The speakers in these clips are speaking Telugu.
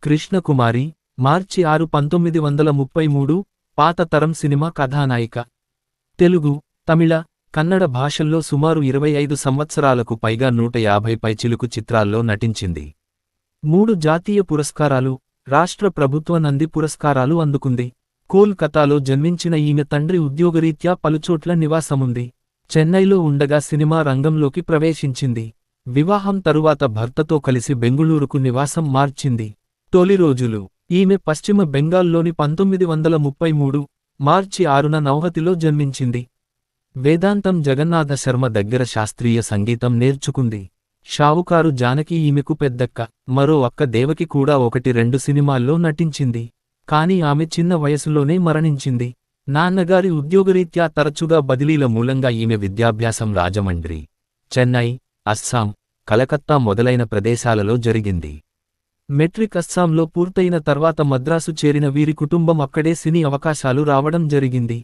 కృష్ణకుమారి, మార్చి 6, 1933, పాత తరం సినిమా కథానాయిక. తెలుగు, తమిళ, కన్నడ భాషల్లో సుమారు 25 సంవత్సరాలకు పైగా 150 పైచిలుకు చిత్రాల్లో నటించింది. 3 జాతీయ పురస్కారాలు, రాష్ట్ర ప్రభుత్వ నంది పురస్కారాలు అందుకుంది. కోల్కతాలో జన్మించిన ఈమె తండ్రి ఉద్యోగరీత్యా పలుచోట్ల నివాసముంది. చెన్నైలో ఉండగా సినిమా రంగంలోకి ప్రవేశించింది. వివాహం తరువాత భర్తతో కలిసి బెంగుళూరుకు నివాసం మార్చింది. తొలి రోజులు ఈమె పశ్చిమ బెంగాల్లోని 1933, మార్చి 6న నౌహతిలో జన్మించింది. వేదాంతం జగన్నాథ శర్మ దగ్గర శాస్త్రీయ సంగీతం నేర్చుకుంది. షావుకారు జానకి ఈమెకు పెద్దక్క. మరో అక్క దేవకి కూడా 1-2 సినిమాల్లో నటించింది. కాని ఆమె చిన్న వయసులోనే మరణించింది. నాన్నగారి ఉద్యోగరీత్యా తరచుగా బదిలీల మూలంగా ఈమె విద్యాభ్యాసం రాజమండ్రి, చెన్నై, అస్సాం, కలకత్తా మొదలైన ప్రదేశాలలో జరిగింది. మెట్రిక్ అస్సాంలో పూర్తయిన తర్వాత మద్రాసు చేరిన వీరి కుటుంబం అక్కడే సినీ అవకాశాలు రావడం జరిగింది.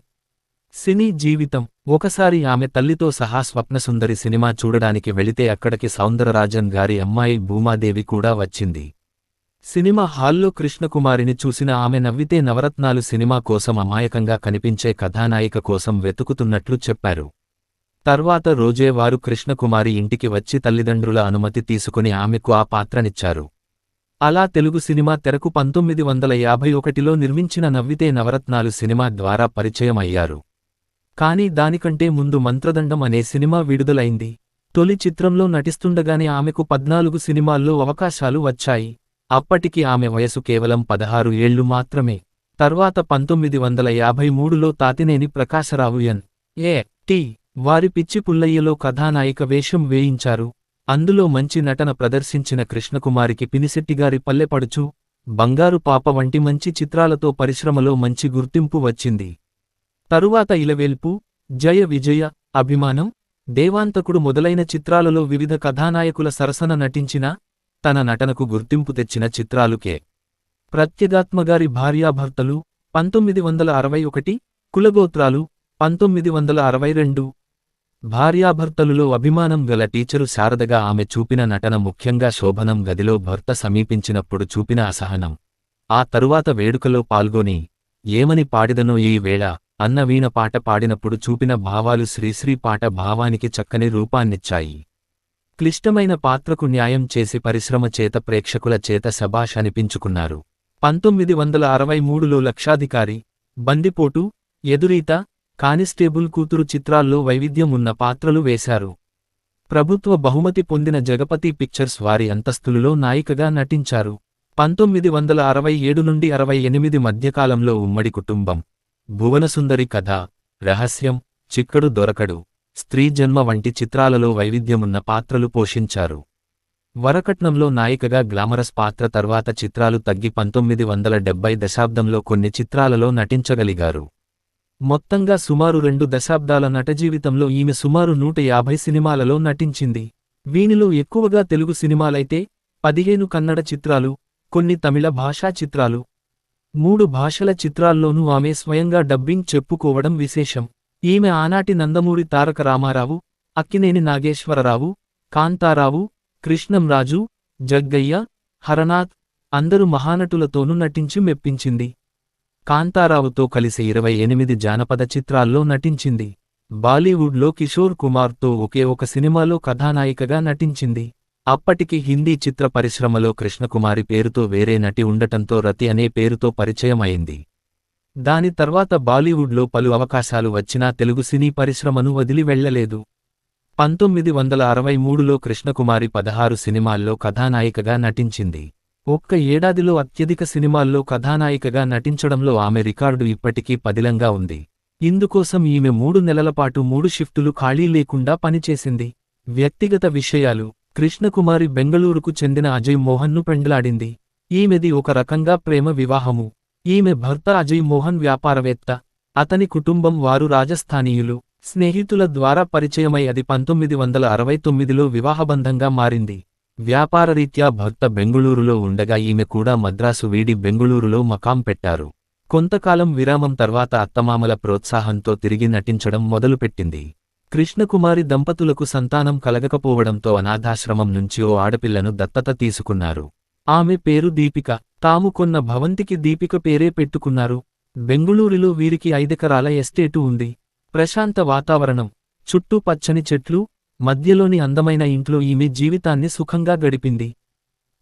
సినీ జీవితం. ఒకసారి ఆమె తల్లితో సహా స్వప్నసుందరి సినిమా చూడడానికి వెళితే అక్కడికి సౌందరరాజన్ గారి అమ్మాయి భూమాదేవి కూడా వచ్చింది. సినిమా హాల్లో కృష్ణకుమారిని చూసిన ఆమె నవ్వితే నవరత్నాలు సినిమా కోసం అమాయకంగా కనిపించే కథానాయిక కోసం వెతుకుతున్నట్లు చెప్పారు. తర్వాత రోజే వారు కృష్ణకుమారి ఇంటికి వచ్చి తల్లిదండ్రుల అనుమతి తీసుకుని ఆమెకు ఆ పాత్రనిచ్చారు. అలా తెలుగు సినిమా తెరకు 1951లో నిర్మించిన నవ్వితే నవరత్నాలు సినిమా ద్వారా పరిచయం అయ్యారు. కానీ దానికంటే ముందు మంత్రదండం అనే సినిమా విడుదలైంది. తొలి చిత్రంలో నటిస్తుండగానే ఆమెకు 14 సినిమాల్లో అవకాశాలు వచ్చాయి. అప్పటికి ఆమె వయసు కేవలం 16 ఏళ్లు మాత్రమే. తర్వాత 1953లో తాతినేని ప్రకాశరావు N.A.T. వారి పిచ్చి పుల్లయ్యలో కథానాయిక వేషం వేయించారు. అందులో మంచి నటన ప్రదర్శించిన కృష్ణకుమారికి పినిశెట్టిగారి పల్లెపడుచు, బంగారు పాప వంటి మంచి చిత్రాలతో పరిశ్రమలో మంచి గుర్తింపు వచ్చింది. తరువాత ఇలవేల్పు, జయ విజయ, అభిమానం, దేవాంతకుడు మొదలైన చిత్రాలలో వివిధ కథానాయకుల సరసన నటించిన తన నటనకు గుర్తింపు తెచ్చిన చిత్రాలు కె. ప్రత్యేగాత్మగారి భార్యాభర్తలు 1961, కులగోత్రాలు 1962. భార్యాభర్తలులో అభిమానం గల టీచరు శారదగా ఆమె చూపిన నటన, ముఖ్యంగా శోభనం గదిలో భర్త సమీపించినప్పుడు చూపిన అసహనం. ఆ తరువాత వేడుకలో పాల్గొని ఏమని పాడిదనో ఈ వేళ అన్న వీణ పాట పాడినప్పుడు చూపిన భావాలు శ్రీశ్రీ పాట భావానికి చక్కని రూపాన్నిచ్చాయి. క్లిష్టమైన పాత్రకు న్యాయం చేసి పరిశ్రమ చేత ప్రేక్షకుల చేత శభాష్ అనిపించుకున్నారు. 1963లో లక్షాధికారి, బందిపోటు, ఎదురీత, కానిస్టేబుల్ కూతురు చిత్రాల్లో వైవిధ్యం ఉన్న పాత్రలు వేశారు. ప్రభుత్వ బహుమతి పొందిన జగపతి పిక్చర్స్ వారి అంతస్తులులో నాయికగా నటించారు. 1967 నుండి 68 మధ్యకాలంలో ఉమ్మడి కుటుంబం, భువనసుందరి కథ, రహస్యం, చిక్కడు దొరకడు, స్త్రీ జన్మ వంటి చిత్రాలలో వైవిధ్యమున్న పాత్రలు పోషించారు. వరకట్నంలో నాయికగా గ్లామరస్ పాత్ర తర్వాత చిత్రాలు తగ్గి 1970 దశాబ్దంలో కొన్ని చిత్రాలలో నటించగలిగారు. మొత్తంగా సుమారు 2 దశాబ్దాల నటజీవితంలో ఈమె సుమారు 150 సినిమాలలో నటించింది. వీనిలో ఎక్కువగా తెలుగు సినిమాలైతే 15 కన్నడ చిత్రాలు, కొన్ని తమిళ భాషా చిత్రాలు. 3 భాషల చిత్రాల్లోనూ ఆమె స్వయంగా డబ్బింగ్ చెప్పుకోవడం విశేషం. ఈమె ఆనాటి నందమూరి తారక రామారావు, అక్కినేని నాగేశ్వరరావు, కాంతారావు, కృష్ణంరాజు, జగ్గయ్య, హరనాథ్, అందరు మహానటులతోనూ నటించి మెప్పించింది. కాంతారావుతో కలిసి 28 జానపద చిత్రాల్లో నటించింది. బాలీవుడ్లో కిషోర్ కుమార్తో ఒకే ఒక సినిమాలో కథానాయికగా నటించింది. అప్పటికి హిందీ చిత్ర పరిశ్రమలో కృష్ణకుమారి పేరుతో వేరే నటి ఉండటంతో రతి అనే పేరుతో పరిచయం అయింది. దాని తర్వాత బాలీవుడ్లో పలు అవకాశాలు వచ్చినా తెలుగు సినీ పరిశ్రమను వదిలి వెళ్లలేదు. 1963లో కృష్ణకుమారి 16 సినిమాల్లో కథానాయికగా నటించింది. ఒక్క ఏడాదిలో అత్యధిక సినిమాల్లో కథానాయికగా నటించడంలో ఆమె రికార్డు ఇప్పటికీ పదిలంగా ఉంది. ఇందుకోసం ఈమె 3 నెలలపాటు 3 షిఫ్టులు ఖాళీ లేకుండా పనిచేసింది. వ్యక్తిగత విషయాలు. కృష్ణకుమారి బెంగళూరుకు చెందిన అజయ్ మోహన్ను పెండ్లాడింది. ఈమెది ఒక రకంగా ప్రేమ వివాహము. ఈమె భర్త అజయ్ మోహన్ వ్యాపారవేత్త. అతని కుటుంబం వారు రాజస్థానీయులు. స్నేహితుల ద్వారా పరిచయమై అది 1969లో వివాహబంధంగా మారింది. వ్యాపారరీత్యా భర్త బెంగుళూరులో ఉండగా ఈమె కూడా మద్రాసు వీడి బెంగుళూరులో మకాం పెట్టారు. కొంతకాలం విరామం తర్వాత అత్తమామల ప్రోత్సాహంతో తిరిగి నటించడం మొదలుపెట్టింది. కృష్ణకుమారి దంపతులకు సంతానం కలగకపోవడంతో అనాథాశ్రమం నుంచి ఓ ఆడపిల్లను దత్తత తీసుకున్నారు. ఆమె పేరు దీపిక. తాము కొన్న భవంతికి దీపిక పేరే పెట్టుకున్నారు. బెంగుళూరులో వీరికి 5 ఎకరాల ఎస్టేటు ఉంది. ప్రశాంత వాతావరణం, చుట్టూ పచ్చని చెట్లు, మధ్యలోని అందమైన ఇంట్లో ఈమె జీవితాన్ని సుఖంగా గడిపింది.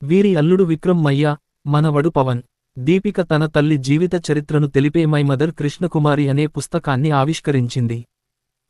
వీరి అల్లుడు విక్రమ్ మయ్య, మనవడు పవన్. దీపిక తన తల్లి జీవిత చరిత్రను తెలిపే మై మదర్ కృష్ణకుమారి అనే పుస్తకాన్ని ఆవిష్కరించింది.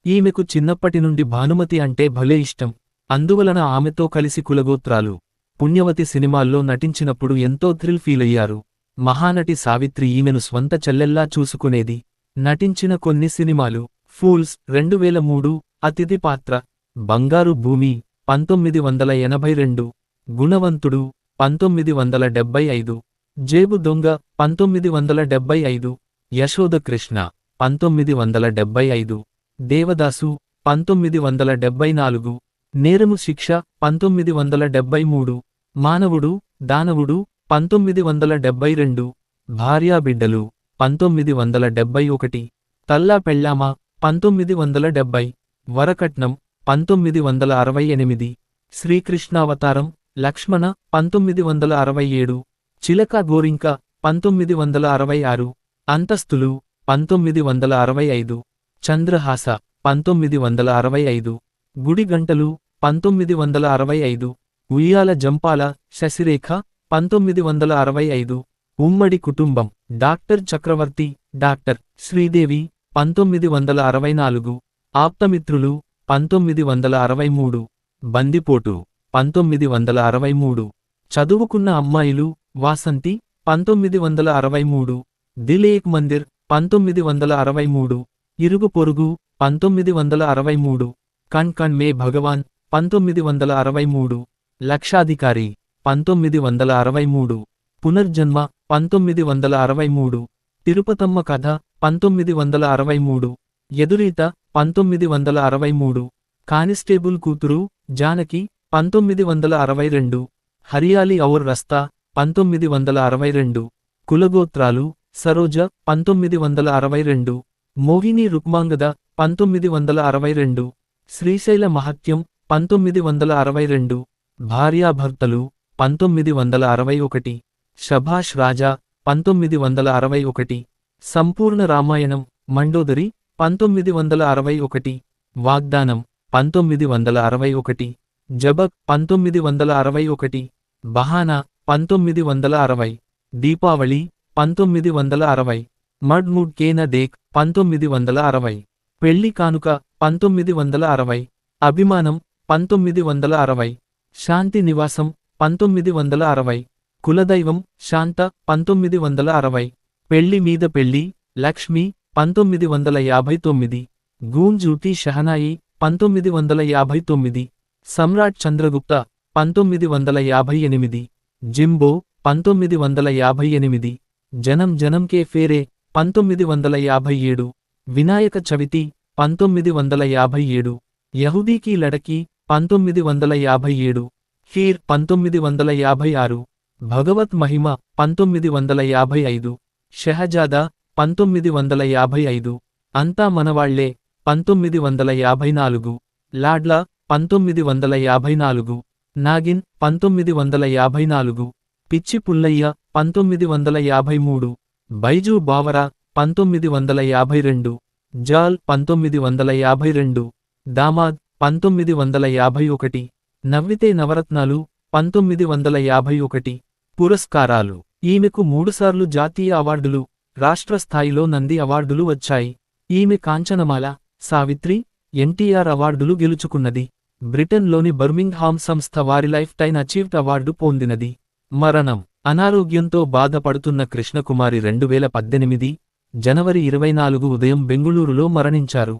ఈమెకు చిన్నప్పటి నుండి భానుమతి అంటే భలే ఇష్టం. అందువలన ఆమెతో కలిసి కులగోత్రాలు, పుణ్యవతి సినిమాల్లో నటించినప్పుడు ఎంతో థ్రిల్ ఫీలయ్యారు. మహానటి సావిత్రి ఈమెను స్వంత చెల్లెల్లా చూసుకునేది. నటించిన కొన్ని సినిమాలు: ఫూల్స్ 2003, అతిథి పాత్ర, బంగారు భూమి 1982, గుణవంతుడు 1975, జేబు దొంగ 1975, యశోదకృష్ణ 1975, దేవదాసు 1974, నేరము శిక్ష 1973, మానవుడు దానవుడు 1972, భార్యాబిడ్డలు 1971, తల్లా పెళ్ళామా 1970, వరకట్నం 1968, శ్రీకృష్ణావతారం లక్ష్మణ 1967, చిలక గోరింక 1966, అంతస్తులు 1965, చంద్రహాస 1965, గుడి గంటలు 1965, ఉయ్యాల జంపాల శశిరేఖ 1965, ఉమ్మడి కుటుంబం డాక్టర్ చక్రవర్తి, డాక్టర్ శ్రీదేవి 1964, ఆప్తమిత్రులు 1963, బందిపోటు 1963, చదువుకున్న అమ్మాయిలు వాసంతి 1963, దిల్ ఏక్ మందిర్ 1963, ఇరుగు పొరుగు 1963, కణ్ కణ్ మే భగవాన్ 1963, లక్షాధికారి 1963, పునర్జన్మ 1963, తిరుపతమ్మ కథ 1963, ఎదురీత 1963, కానిస్టేబుల్ కూతురు జానకి 1962, హరియాలి ఔర్ రస్తా 1962, కులగోత్రాలు సరోజ 1962, మోహిని రుక్మాంగద 1962, శ్రీశైల మహత్యం 1962, భార్యాభర్తలు 1961, శభాష్ రాజా 1961, సంపూర్ణ రామాయణం మండోదరి 1961, వాగ్దానం 1961, జబక్ 1961, బహానా 1960, దీపావళి 1960, మడ్ ముడ్ కేన దేక్ 1960, పెళ్లి కానుక 1960, అభిమానం 1960, శాంతి నివాసం 1960, కులదైవం శాంత 1960, పెళ్లి మీద పెళ్లి లక్ష్మి 1959, గూంజూటి షహనాయి 1959, సమ్రాట్ చంద్రగుప్త 1958, జింబో 1958, జనం జనం కే ఫేరే 1957, వినాయక చవితి 1957, యహూదీకి లడకి 1957, హీర్ 1956, భగవత్ మహిమ 1955, షహజాదా 1955, అంతా మనవాళ్లే 1954, లాడ్లా 1954, నాగిన్ 1954, పిచ్చి పుల్లయ్య 1953, బైజూ బావరా 1952, జాల్ 1952, దామాద్ 1951, నవ్వితే నవరత్నాలు 1951. పురస్కారాలు: ఈమెకు 3 సార్లు జాతీయ అవార్డులు, రాష్ట్ర స్థాయిలో నంది అవార్డులు వచ్చాయి. ఈమె కాంచనమాల, సావిత్రి, ఎన్టీఆర్ అవార్డులు గెలుచుకున్నది. బ్రిటన్లోని బర్మింగ్హామ్ సంస్థ వారి లైఫ్ టైమ్ అచీవ్డ్ అవార్డు పొందినది. మరణం: అనారోగ్యంతో బాధపడుతున్న కృష్ణకుమారి 2018 జనవరి 24 ఉదయం బెంగుళూరులో మరణించారు.